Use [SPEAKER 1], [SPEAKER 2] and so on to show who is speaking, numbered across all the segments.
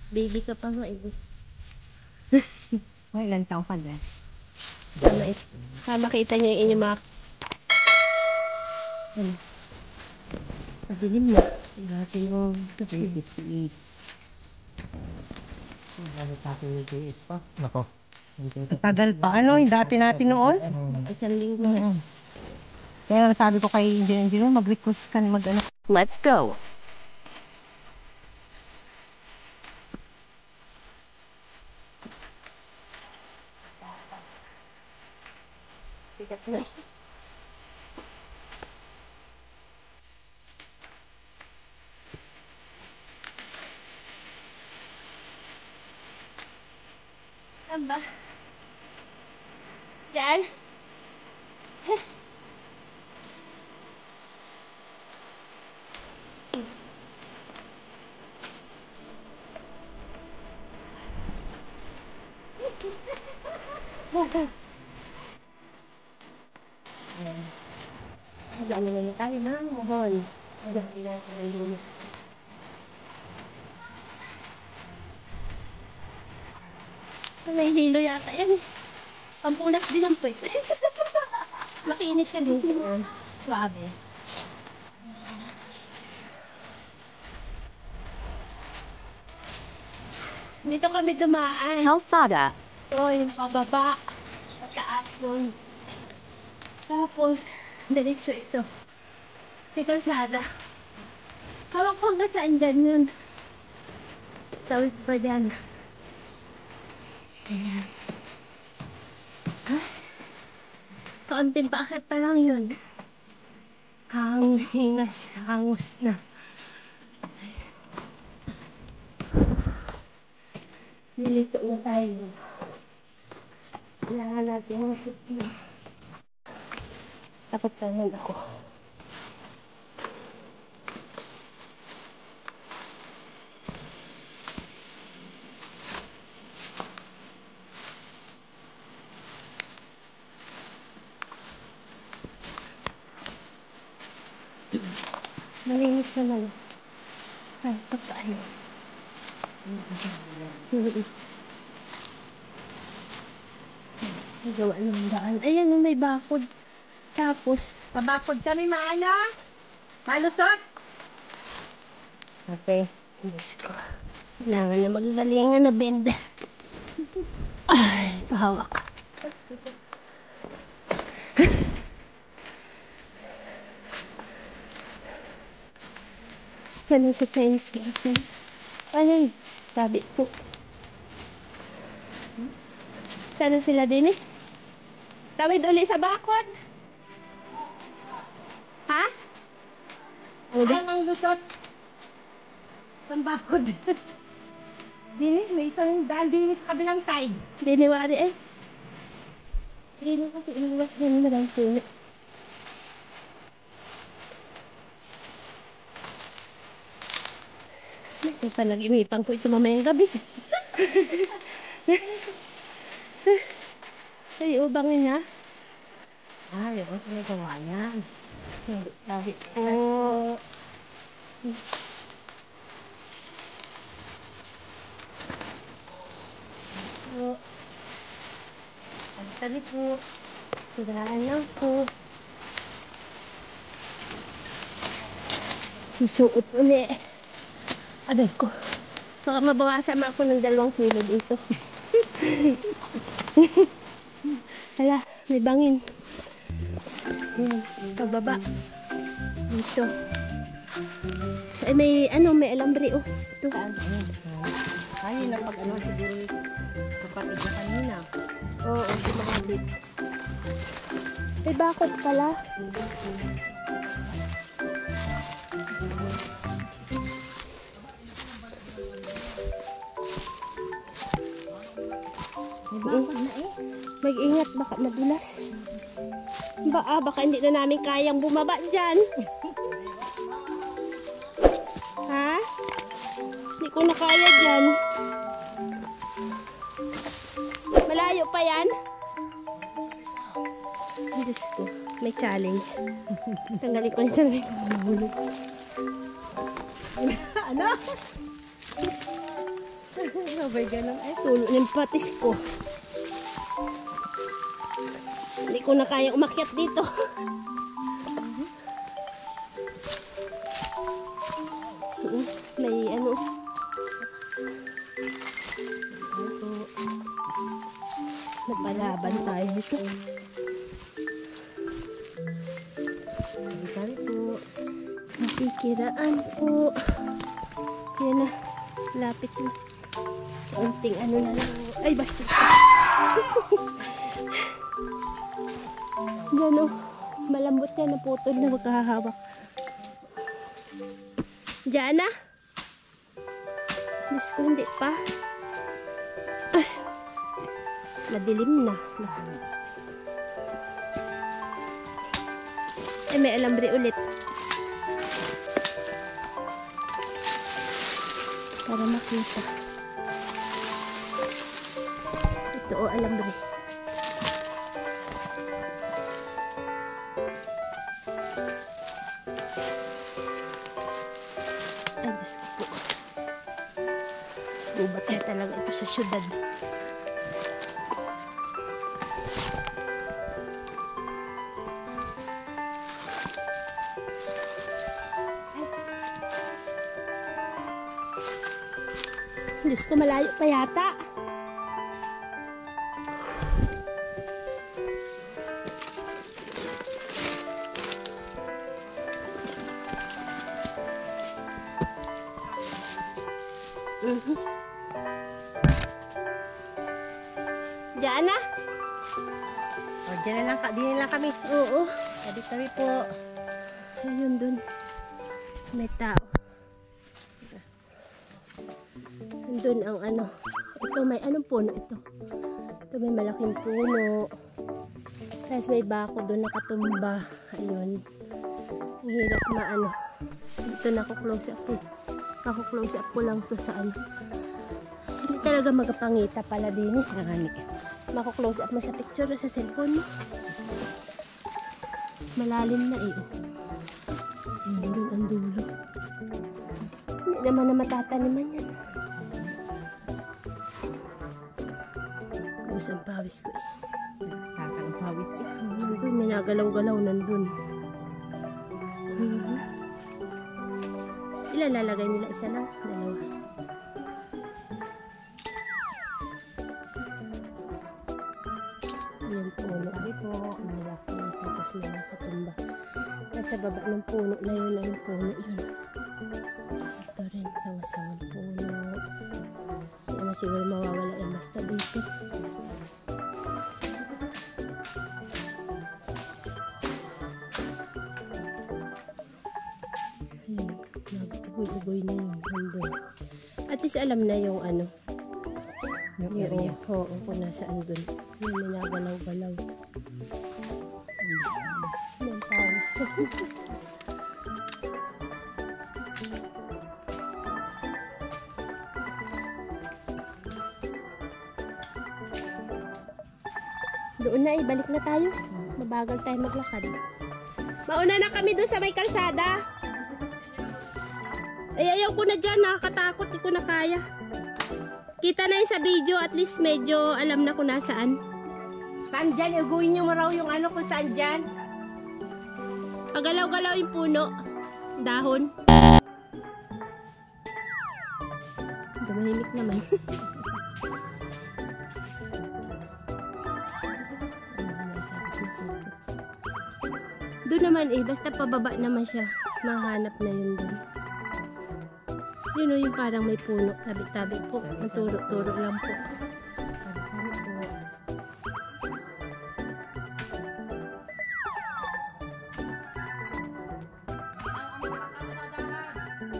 [SPEAKER 1] Baby ka pa nga, ibo.
[SPEAKER 2] May ilang taong ka din.
[SPEAKER 1] Makita niyo yung inyong mga... Ano? Madilim na. Igati yung...
[SPEAKER 2] 358. Lalo sa akin yung JS pa. Nako. Tagal pa. Ano yung dati natin noon?
[SPEAKER 1] Isang linggo.
[SPEAKER 2] Kaya sabi ko kay Engineer, mag-request ka na mag-ano.
[SPEAKER 1] Let's go! Sikat na. Saan ba? Diyan? Ano na tayo na? Mohon. Magdali na tayo. May hilo yata yan. Pampunas din ang puwet. Makinis ka din. Suabe. Dito kami dumaan.
[SPEAKER 3] Calzada.
[SPEAKER 1] So, yung pababa. Pataas doon. Tapos, diretso ito. May kalsada. Hawak ko hanggang saan dyan yun. Tawid pa dyan. Ayan. Kaunting paakit pa lang yun. Hangos na. Nilito na tayo. Kailangan natin ang sipin. Takot naman ako. Nalinis na lang. Ay, ito pa ano. Nagawa ng daan. Ayan, may bakod. Tapos,
[SPEAKER 2] Pabakod kami maana. Malusot. Okay.
[SPEAKER 1] Diyos ko. Kailangan na magagalingan na benda. Ay, pahawak. Ano sa Thanksgiving? Ano yun? Sabi po. Sana sila din eh? Tawid uli sa bakod. Ha?
[SPEAKER 2] Ay, ang lusot. Pambakod. Dinis, may isang daan dinis sa kabilang side.
[SPEAKER 1] Diniwari eh. Dino kasi inuwas din na lang puno. Ito pa nag-imipang ko ito mamayang gabi. Ay, ubang yun ha?
[SPEAKER 2] Ay, ano sa nagawa yan?
[SPEAKER 1] Kahit po.
[SPEAKER 2] Ang tabi po.
[SPEAKER 1] Tudaan lang po. Susuot uli. Aday ko. Baka mabawasan ako ng 2 kilo dito. Hala, may bangin. Ayan, pababa. Dito. Ay, may alambre oh. Ito.
[SPEAKER 2] Saan? Ay, na pag ano siguro kapatid ko kanina.
[SPEAKER 1] Oo, dumabit. May bakod pala.
[SPEAKER 2] May bakod na eh.
[SPEAKER 1] Mag-ingat, baka madulas. Baka hindi na namin kayang bumaba dyan. Ha? Hindi ko na kaya dyan. Malayo pa yan? Diyos ko, may challenge. Tanggalin ko na sa may
[SPEAKER 2] Ano? Sabay ganun. Ay,
[SPEAKER 1] Tulo ng patis ko. Hindi ko na kaya umakyat dito. May ano.
[SPEAKER 2] ito.
[SPEAKER 1] Napalaban tayo dito.
[SPEAKER 2] Kami po.
[SPEAKER 1] Nakikiraan po. Yan na. Lapit na. Kaunting ano na lang. Ay, basta. Diyan o. Malambot yan. Naputol na magkahawak. Diyan na. Diyos ko, hindi pa. Ay. Madilim na. Ay, may alambre ulit. Para makita. Ito o, alambre. Ay, Diyos ko po. Gubat na talaga ito sa syudad. Diyos ko, malayo pa yata. Diyan na.
[SPEAKER 2] O, dyan na lang, din lang kami.
[SPEAKER 1] Oo.
[SPEAKER 2] Sabi kami po.
[SPEAKER 1] Ayun dun. May tao. Doon ang ano. Ito may anong puno ito. Ito may malaking puno. Tapos may bako doon nakatumba. Ayun. Ang hirap maano. Dito nako-close up eh. Nako-close up ko lang to sa ano. Hindi talaga magpangita pala din eh.
[SPEAKER 2] Nangani.
[SPEAKER 1] Mako-close up mo sa picture sa cellphone mo. Malalim na eh. Ayun doon ang dulo. Hindi naman na matataniman yan. Kubos ang pawis ko eh.
[SPEAKER 2] Kakang pawis eh.
[SPEAKER 1] Nandun, may nagalaw-galaw nandun. Ilan lalagay nila? Isa lang? Dalawa? Ayan puno.
[SPEAKER 2] Sabi po.
[SPEAKER 1] Malaki. Tapos may nakatumba. Nasa baba ng puno na yun. Anong puno yun? Ito rin. Sawa-sawang puno. Hindi naman siguro mawawala yung basta dito. Ugoy na yun. Nandun. At least alam na yung ano.
[SPEAKER 2] Yung area.
[SPEAKER 1] Oo, kung nasaan dun. Yung may nagalaw-galaw. Yung pawis. Doon na balik na tayo. Mabagal tayo maglakad. Mauna na kami doon sa may kalsada. Ay, ayaw ko na dyan. Nakakatakot. Hindi ko na kaya. Kita na yun sa video. At least medyo alam na kung nasaan.
[SPEAKER 2] Saan dyan? Uguin nyo mo raw yung ano kung saan dyan.
[SPEAKER 1] Pagalaw-galaw yung puno. Dahon. Dumahimik naman. Doon naman basta pababa naman siya. Mahanap na yun doon. Yun o, yung parang may puno. Tabi-tabi po. Ang turo-turo lang po.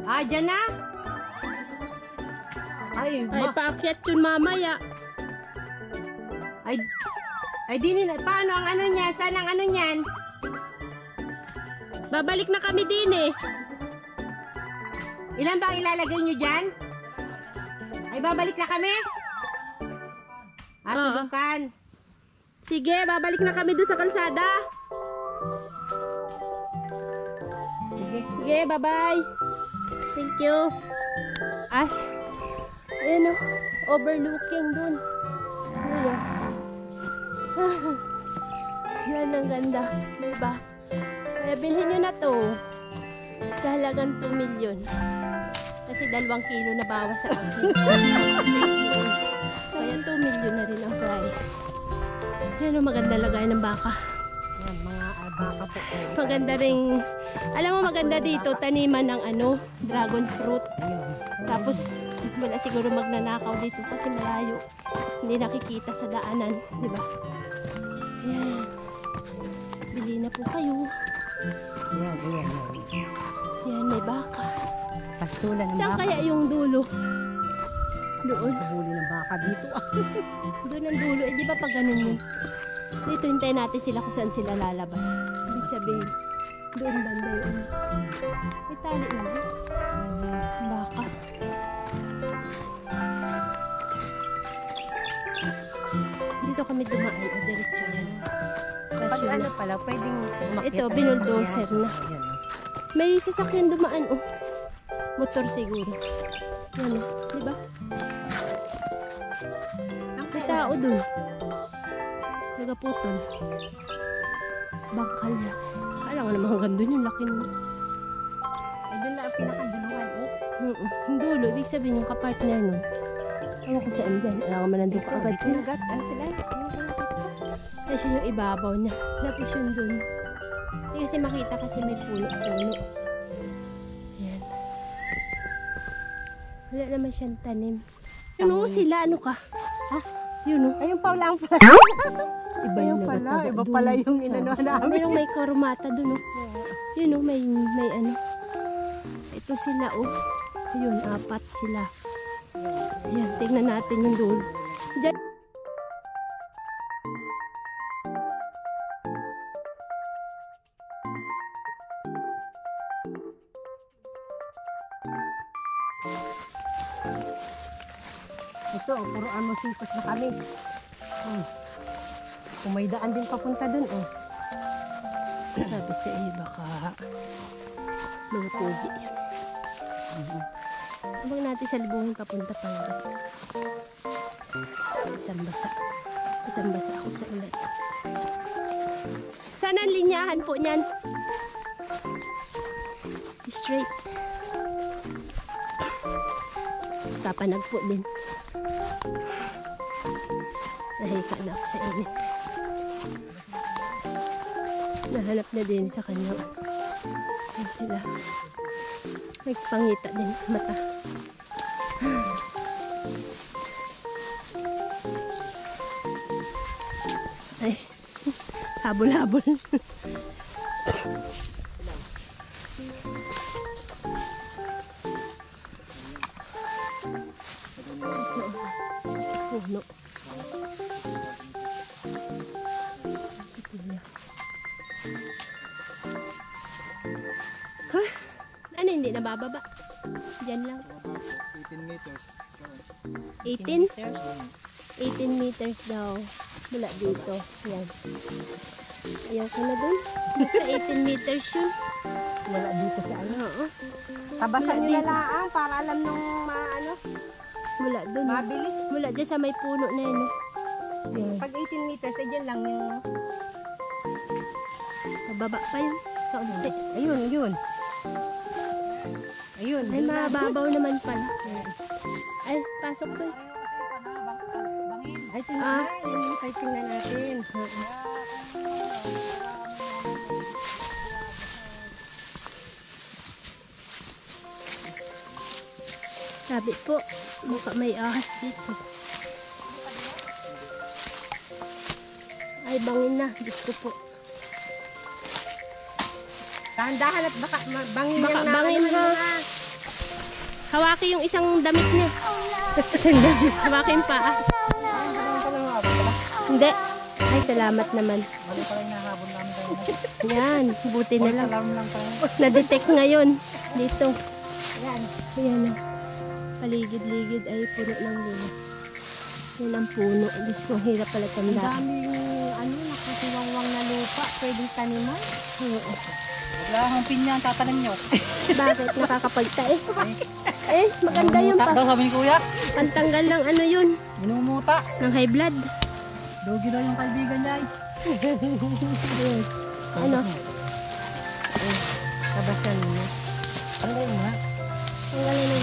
[SPEAKER 2] Ah, dyan na? Ay,
[SPEAKER 1] Ay, paakyat yun mamaya.
[SPEAKER 2] Ay, di nila. Paano ang ano niya? Saan ang ano niyan?
[SPEAKER 1] Babalik na kami din eh.
[SPEAKER 2] Ilan ba ang ilalagay nyo dyan? Ay, babalik na kami? Ah,
[SPEAKER 1] Oo.
[SPEAKER 2] subukan.
[SPEAKER 1] Sige, babalik na kami doon sa kalsada.
[SPEAKER 2] Sige.
[SPEAKER 1] Sige, bye-bye. Thank you. Ayan o, overlooking dun. Ayan. Yan ang ganda. Diba? Kaya bilhin nyo na to. Sa halagang 2 million. Kasi 2 kilo na bawas sa akin. Kaya 2 million na rin ang price. Yan o, maganda lagay ng baka.
[SPEAKER 2] Yan, mga baka po.
[SPEAKER 1] Maganda ring, alam mo maganda dito, taniman ng ano, dragon fruit.
[SPEAKER 2] Ayun.
[SPEAKER 1] Tapos, wala siguro magnanakaw dito kasi malayo. Hindi nakikita sa daanan, di ba? Yan. Bili na po kayo.
[SPEAKER 2] Yan, yan.
[SPEAKER 1] Yan, may baka.
[SPEAKER 2] Pastulan ng
[SPEAKER 1] Saan
[SPEAKER 2] baka.
[SPEAKER 1] kaya yung dulo? Doon.
[SPEAKER 2] Huli ng baka dito.
[SPEAKER 1] Doon ang dulo. Eh, di ba pag ganun yun? Dito, hintayin natin sila kung saan sila lalabas. Ibig sabihin, doon banda yun. May tali na yun. Baka. Dito kami dumaan. O, diretso yan.
[SPEAKER 2] Pag
[SPEAKER 1] Tapos yun
[SPEAKER 2] ano
[SPEAKER 1] na.
[SPEAKER 2] pala, pwedeng umakyat.
[SPEAKER 1] Ito, binuldoser na.
[SPEAKER 2] Yan.
[SPEAKER 1] May sasakyan dumaan, oh. Motor siguro. Yan, oh. Diba? May tao dun. Nagaputol. Bangkal yan. Kala nga naman hanggang dun yung laki nun.
[SPEAKER 2] Eh, doon na ang pinakaduluan eh.
[SPEAKER 1] Yung dulo, ibig sabihin yung kapartner nun. Ewan ko saan dyan. Alam ko man nandun ka agad sila.
[SPEAKER 2] Sinagat, ano sila?
[SPEAKER 1] Tapos yun yung ibabaw niya. Tapos yun dun. Hindi kasi makita kasi may puno-puno. Yan. Wala naman siyang tanim. Yun o, sila ano ka? Ha? Yun o.
[SPEAKER 2] Ayun pa lang pala.
[SPEAKER 1] Iba yung
[SPEAKER 2] Ayun pala,
[SPEAKER 1] nagataga
[SPEAKER 2] iba
[SPEAKER 1] dun.
[SPEAKER 2] pala yung inanuhan namin.
[SPEAKER 1] Mayroong may karumata dun o. Yun o, may ano. Ito sila o. Yun, 4 sila. Ayan, tingnan natin yung dulo. Diyan.
[SPEAKER 2] Ito, puruan mo sipos na kami. Kung may daan din papunta dun, oh.
[SPEAKER 1] Sabi sa iyo, baka mga pugi yun. Habang natin sa libungin papunta pa lang. Isang basa. Isang basa ako sa ulan. Saan ang linyahan po niyan? Straight. Papanag po din. Nahika na ako sa init. Nahanap na din sa kanya. Yan sila. May pangita din sa mata. Ay, habol-habol. Puno. Si Kuya. Huh? Ano hindi nabababa? Diyan lang.
[SPEAKER 3] 18 meters.
[SPEAKER 1] 18? 18 meters daw. Mula dito. Yan. Ayaw ko na dun. Sa 18 meters yun.
[SPEAKER 2] Wala dito sa ano.
[SPEAKER 1] Oo.
[SPEAKER 2] Tabasan
[SPEAKER 1] Wala
[SPEAKER 2] nila
[SPEAKER 1] dito.
[SPEAKER 2] laang para alam nung ano,
[SPEAKER 1] Mula dun.
[SPEAKER 2] mabilis.
[SPEAKER 1] Mula dyan sa may puno na yun. Yan.
[SPEAKER 2] Pag 18 meters, ay dyan lang yung...
[SPEAKER 1] Mababa pa yun. Kaunti.
[SPEAKER 2] Ayun, yun. Ayun.
[SPEAKER 1] Ay,
[SPEAKER 2] dun na.
[SPEAKER 1] mababaw naman pala. Ay, pasok dun.
[SPEAKER 2] Ay, tingnan. Yun yung side tingnan natin.
[SPEAKER 1] Sabi po, mukha may ahas dito. Ay, bangin na. Diyos ko po.
[SPEAKER 2] Dahan-dahan at baka bangin
[SPEAKER 1] Baka
[SPEAKER 2] yung
[SPEAKER 1] bangin
[SPEAKER 2] ano,
[SPEAKER 1] ha.
[SPEAKER 2] mga-
[SPEAKER 1] Hawaki yung isang damit niya. Isang damit. Hawaki yung paa. Hindi. Ay, salamat naman.
[SPEAKER 3] Mali pala yung nahabol namin kayo.
[SPEAKER 1] Yan, buti na lang.
[SPEAKER 3] Alarm lang tayo.
[SPEAKER 1] Na-detect ngayon. Dito.
[SPEAKER 2] Yan.
[SPEAKER 1] Ayan na. Paligid-ligid ay puno ng bunga. Yan ang puno. Diyos ko, hirap pala
[SPEAKER 2] Ang
[SPEAKER 1] tanda.
[SPEAKER 2] daming ano, nakasiwangwang na lupa. Pwedeng taniman.
[SPEAKER 1] Oo.
[SPEAKER 3] Wala akong pinyan, tatanim nyo.
[SPEAKER 1] Bakit? Nakakapagta eh. Eh, Maganda yung
[SPEAKER 3] Minumuta daw, sabi ni kuya.
[SPEAKER 1] pantanggal ng ano yun,
[SPEAKER 3] Minumuta.
[SPEAKER 1] ng high blood.
[SPEAKER 3] Lugi daw yung kaibigan niya.
[SPEAKER 1] Ano?
[SPEAKER 2] Tabasan mo.
[SPEAKER 3] Ano yun nga?
[SPEAKER 1] Tanggalin na.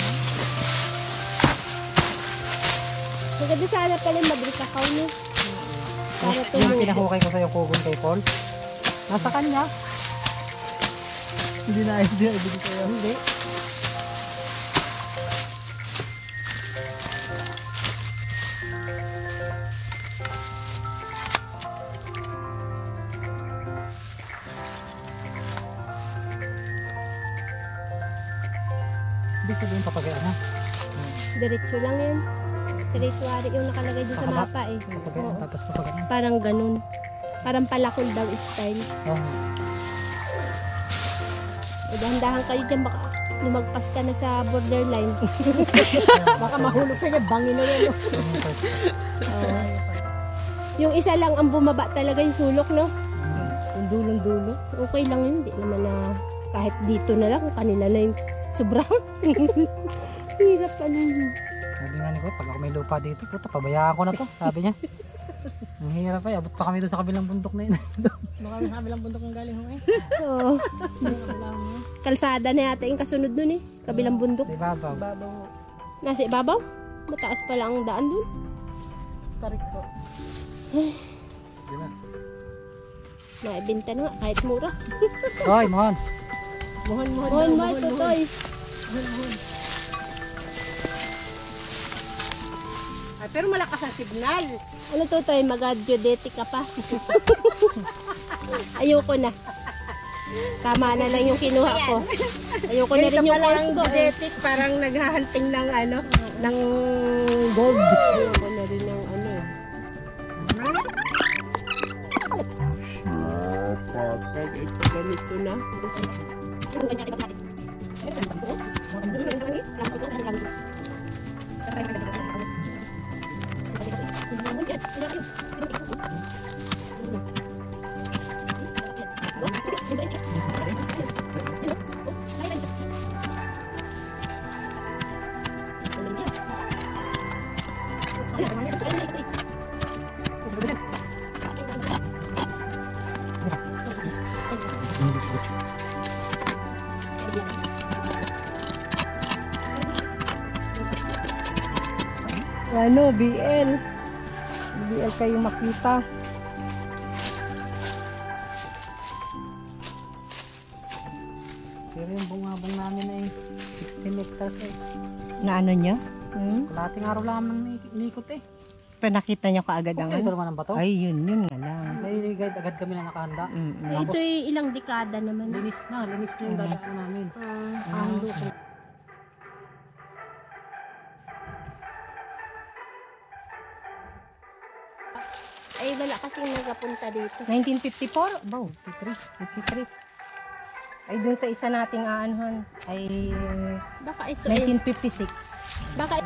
[SPEAKER 1] Maganda sana pala yung Madrid Cacao niya. Para
[SPEAKER 3] Yung
[SPEAKER 1] tumubo.
[SPEAKER 3] pinahukay ko sa'yo kugon kay Paul. Nasa kanya. Hindi na idea. Hindi ko yan. Hindi. Hindi sabihin papagay ano.
[SPEAKER 1] Diretso lang yan. Spirituary yung nakalagay doon sa
[SPEAKER 3] Pakaba.
[SPEAKER 1] mapa eh.
[SPEAKER 3] Papagay
[SPEAKER 1] Oo.
[SPEAKER 3] tapos papagay ano.
[SPEAKER 1] Parang ganun. Parang palakol daw style.
[SPEAKER 3] Oo.
[SPEAKER 1] O dahan-dahan kayo dyan, baka lumagpas ka na sa borderline.
[SPEAKER 2] Baka mahulog ka niya, bangin na yan.
[SPEAKER 1] Oo. Yung isa lang ang bumaba talaga yung sulok, no?
[SPEAKER 2] Yung dulong-dulo.
[SPEAKER 1] Okay lang yun. Hindi naman na kahit dito na lang, kanila na yung sobrang. Hirap pa nun.
[SPEAKER 3] Sabi nga ni Kot, pag ako may lupa dito, puta, pabayaan ko na to. Sabi niya. Ang hirap ay, abot pa kami doon sa kabilang bundok na yun.
[SPEAKER 2] Baka may kabilang bundok ng galing ho eh.
[SPEAKER 1] Oo. Kalsada na yata yung kasunod nun eh. Kabilang bundok.
[SPEAKER 3] Di ba, Bob?
[SPEAKER 2] Babaw.
[SPEAKER 1] Nasa ibabaw? Mataas pala ang daan dun.
[SPEAKER 2] Tarik ko.
[SPEAKER 3] Di ba?
[SPEAKER 1] Naibenta na nga, kahit mura.
[SPEAKER 3] Hoy, Mon.
[SPEAKER 2] Muhon.
[SPEAKER 1] Mohon mo, tutoy.
[SPEAKER 2] Ay, pero malakas ang signal.
[SPEAKER 1] Ano tutoy, mag-geodetic ka pa. Ayoko na. Tama na lang yung kinuha ko. Ayoko na rin yung course ko.
[SPEAKER 2] genetic, parang naghahanting ng ano, ng gold.
[SPEAKER 1] Ayoko na rin yung ano. Pag ito ganito na.
[SPEAKER 2] Ano, BL. BL kayo makita.
[SPEAKER 3] Pero yung bungabong namin ay 16 hectares eh.
[SPEAKER 2] Na ano niya?
[SPEAKER 3] Kalating araw lamang inikot eh.
[SPEAKER 2] Pero nakita niyo kaagad ang
[SPEAKER 3] Okay, ito
[SPEAKER 2] ano?
[SPEAKER 3] naman ang bato.
[SPEAKER 2] Ay, yun nga lang.
[SPEAKER 3] May guide agad kami na nakahanda.
[SPEAKER 1] Ito'y ilang dekada naman.
[SPEAKER 3] Linis na yung dadaan namin. Ang luto.
[SPEAKER 1] Ay, wala kasing nagapunta dito.
[SPEAKER 2] 1954? Wow, 53. Ay, dun sa isa nating aanhan ay
[SPEAKER 1] Baka ito ay,
[SPEAKER 2] 1956.
[SPEAKER 1] baka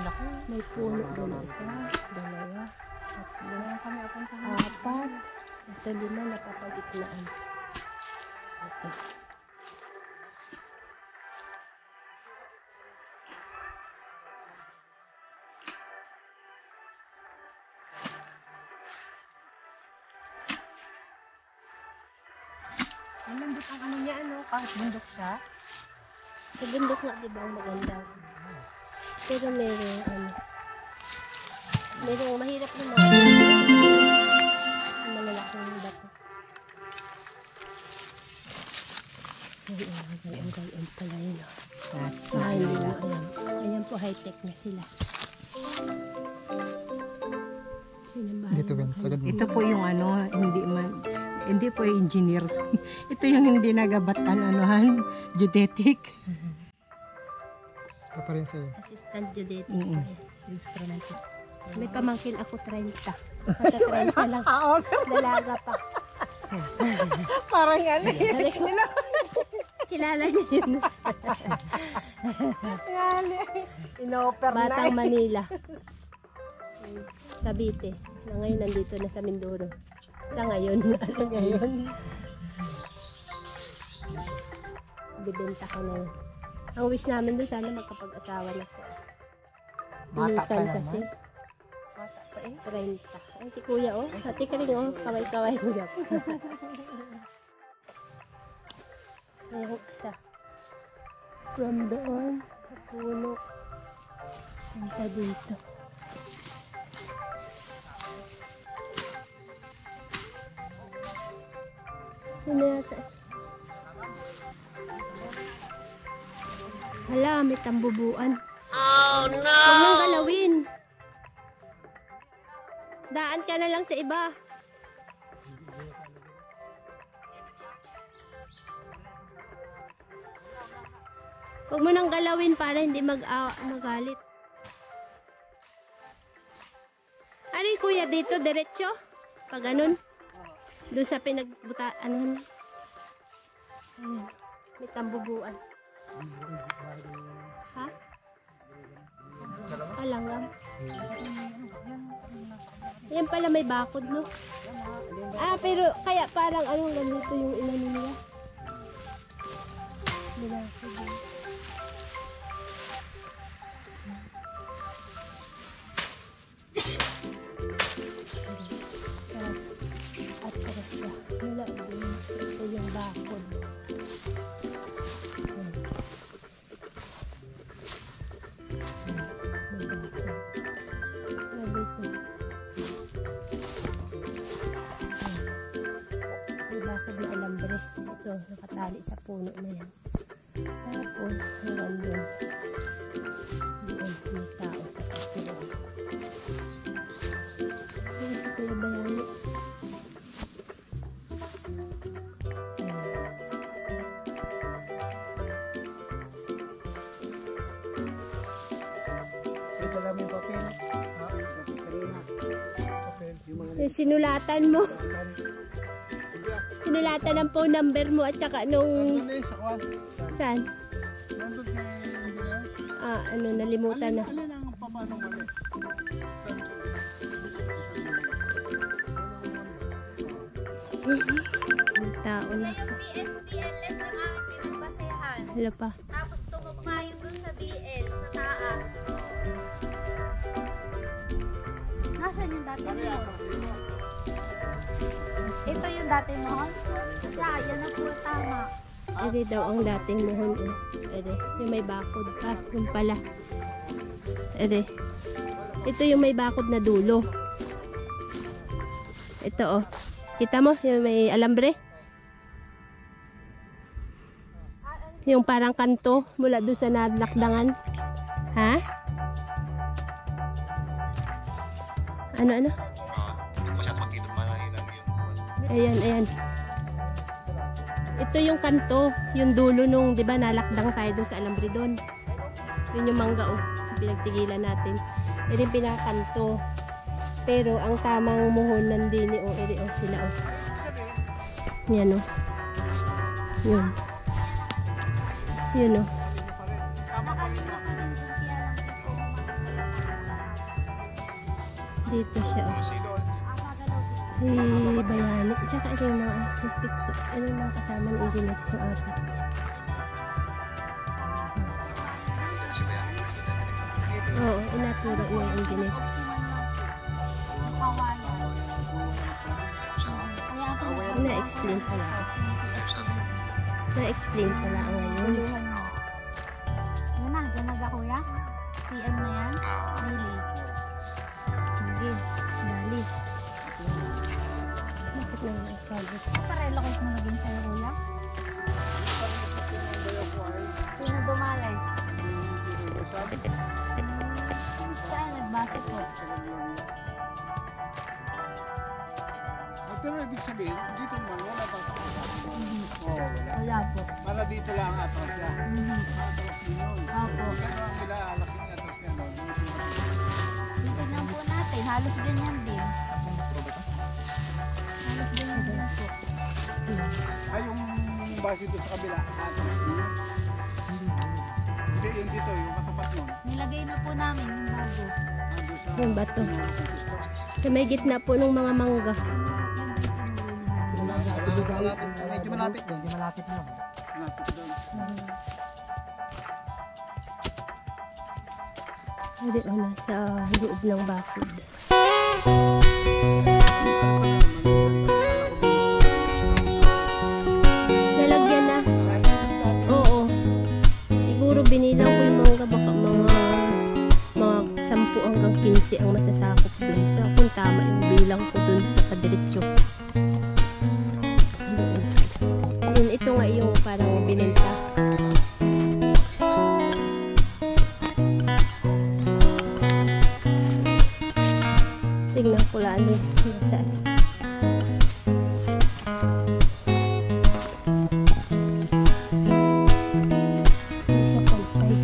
[SPEAKER 1] may puno doon na isa, dalawa, tatlo, apat, ito 5 napapagitnaan. Okay.
[SPEAKER 2] Ang lambot ang ano niya, ano, kahit bundok siya.
[SPEAKER 1] Sa bundok nga, di ba, ang maganda. Pero merong, merong mahirap naman. Malalaking bato. Ang gayon pala yun. Hindi nyo alam. Ayan po, high-tech na sila. Sinambahan
[SPEAKER 3] Dito
[SPEAKER 1] mo.
[SPEAKER 3] Ben, sagad mo.
[SPEAKER 2] Ito po yung ano, hindi po yung engineer. Ito yung hindi nagabatan anuhan, geodetic.
[SPEAKER 3] Ito pa rin sa'yo.
[SPEAKER 1] Assistant geodetic.
[SPEAKER 2] Mm-mm.
[SPEAKER 1] Instrument. May pamangkin ako 30. Mata 30 lang. Dalaga pa.
[SPEAKER 2] Parang ano
[SPEAKER 1] Sabi ko, kilala niya yun.
[SPEAKER 2] Inoper na.
[SPEAKER 1] Batang Manila. Cavite. Na ngayon nandito na sa Mindoro. Sa ngayon.
[SPEAKER 2] Ngayon.
[SPEAKER 1] Bibenta ko na yun. Ang wish namin doon sana magkapag-asawa na siya.
[SPEAKER 3] Bata pa
[SPEAKER 1] Minsan
[SPEAKER 3] naman.
[SPEAKER 1] kasi. Bata pa eh. 30. Ay si kuya oh. Hati ka rin oh. Kaway-kaway mo dyan. Ayun isa. From doon sa puno. Punta dito. Sino yata? Hala, may tambubuan. Oh no! Huwag nang galawin. Daan ka na lang sa iba. Huwag mo nang galawin para hindi magalit. Ari kuya dito, diretso? Pag ganun. Doon sa pinagbuta, ano? Ayan. May tambubuan. Ha? Alanggam. Yan pala may bakod, no? Ah, pero kaya parang anong ganito yung inano nila. Binakod yun. At saka siya. Wala din. Ito yung bakod. Yan. May bakod. Grabe ito. May bakod na alambre. Ito, nakatali sa puno na yan. Tapos, hanggang doon. Doon, may tao sa kapila. Yung sa Kuya Bayani.
[SPEAKER 4] Ito lang yung papel. Papel, yung mga
[SPEAKER 1] Yung sinulatan mo. Sinulatan ang phone number mo at saka nung...
[SPEAKER 4] nandun eh, sa kwan.
[SPEAKER 1] Saan?
[SPEAKER 4] Nandun sa engineer.
[SPEAKER 1] Ah, ano, nalimutan na.
[SPEAKER 4] Alin ang pamanong mali?
[SPEAKER 1] Ang tao na.
[SPEAKER 5] Yung BSBLS ang aming pinagbasehan.
[SPEAKER 1] Hala pa.
[SPEAKER 5] Tapos tumugma yung dun sa BL, sa taas. Nasaan yung dati mo? Ito yung dati mo? Yeah, yan ang po tama.
[SPEAKER 1] Ede daw ang dating mohon. Ede, yung may bakod. Ah, yung pala. Ede. Ito yung may bakod na dulo. Ito oh. Kita mo? Yung may alambre. Yung parang kanto mula doon sa nadlakdangan. Ha? Ano? Ayan, ayan. Ito yung kanto, yung dulo nung, di ba, nalakdang tayo doon sa alambre doon. Yun yung mangga, oh. Pinagtigilan natin. Ito yung pinakanto. Pero ang tamang muhon nandini, oh, eri, oh, sila, oh. Yan, oh. Yun. Yun, oh. Dito siya, oh. Ay, Bayani. Tsaka ito yung mga nagpikto. Ano yung mga kasama ng engineer ko ata. Oo, inaturo niya yung engineer. Na-explain pala. Na-explain pala ang ngayon.
[SPEAKER 5] Yan na, ganaga kuya. CM na yan. Really.
[SPEAKER 1] Sige, dali. Bakit na nag-follow?
[SPEAKER 5] Pa-relocate mo naging sa'yo kuya? Sino dumalay? Saan nagbase po?
[SPEAKER 4] Pero ibig sabihin, dito naman wala pa. Oo, wala.
[SPEAKER 5] Wala po.
[SPEAKER 4] Para dito lang atras lang. Atras din yun.
[SPEAKER 5] Opo.
[SPEAKER 4] Pero ang ilalak ng atras niya, no?
[SPEAKER 5] Tingnan po natin. Halos ganyan din. Halos ganyan din po.
[SPEAKER 4] Ay, yung base doon sa kabila. Atras din yun. Hindi, yun dito, yung katapat nun.
[SPEAKER 5] Nilagay na po namin yung bago.
[SPEAKER 4] Nandun sa...
[SPEAKER 1] Yung bato. Sa may gitna po ng mga mangga.
[SPEAKER 4] Medyo malapit doon.
[SPEAKER 3] Hindi malapit lang.
[SPEAKER 4] Malapit doon.
[SPEAKER 1] Hindi o nasa loob ng bakod. Lalagyan na. Oo. Siguro binilang ko yung mga baka mga 10 hanggang 15 ang masasakop dun. So kung tama yung bilang ko dun sa padiretso. Yun, ito nga yung parang binenta. Tingnan ko lang ano yung saan. Sa pantay.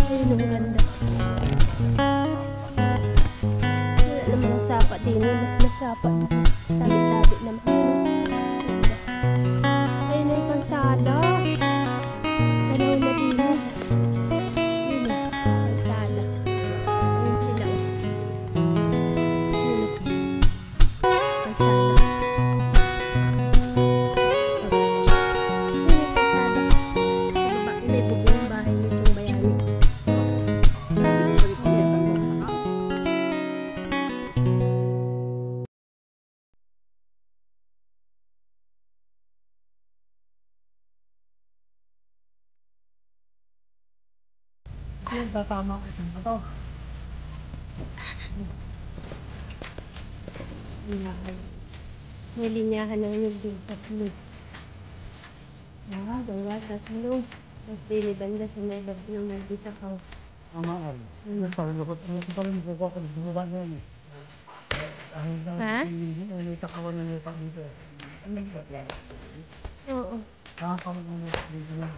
[SPEAKER 1] Ayun, ang ganda. Wala namang sapa din. Mas masapa. Tabi-tabi naman. Ayun na yung kalsada. Dalawa na din. Ayun na, kalsada. Ayun sila. May bubong bahay nitong bayani.
[SPEAKER 3] Yung tatama ko ito.
[SPEAKER 1] May linyahan ng nyug dito. Gawa, tatlong. Tapos dili banda sa may loob ng nandito ka.
[SPEAKER 4] Amaan. Parang buka ko sa baba na yun.
[SPEAKER 1] Ha?
[SPEAKER 4] May takawan na lupa dito.
[SPEAKER 1] Oo.
[SPEAKER 4] Nakakawan na lupa dito.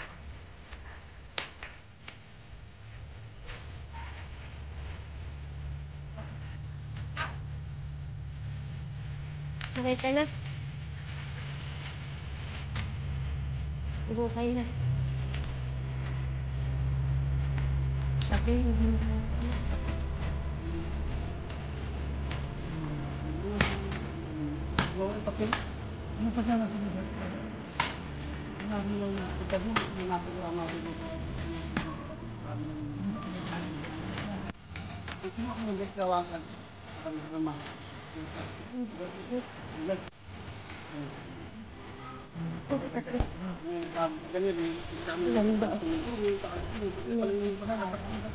[SPEAKER 1] Okay ka na? Okay na.
[SPEAKER 4] Tapi, ano pa dyan nasa lugar? Ano lang yung pagkado, may napagawa mga lugar. Ito mo kung nagkawakan. Ano naman? Ganyan eh.
[SPEAKER 1] Ganda.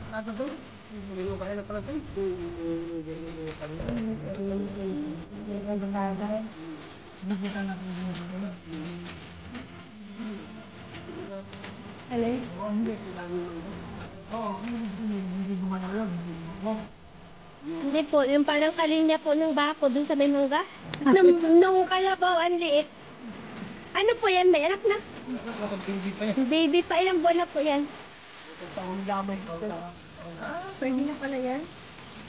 [SPEAKER 4] Nasa doon? Hindi mo kaya na pala doon?
[SPEAKER 1] Alay? Hindi po, yung parang kalinya po ng bako dun sa may mangga. Nung kalabaw, ang liit. Ano po yan? May anak na? Baby pa, ilang buwan na po yan? Pwede na pala yan?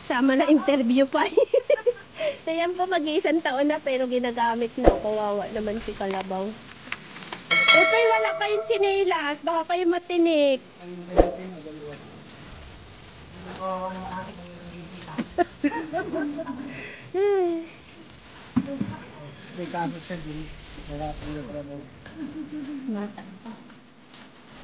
[SPEAKER 1] Sama na interview pa. Kaya po mag-iisang taon na pero ginagamit na. Kawawa naman si Kalabaw. Okay, wala kayong tsinelas. Baka kayo matinik.
[SPEAKER 4] May kaso siya din. Wala po yung
[SPEAKER 1] Mata.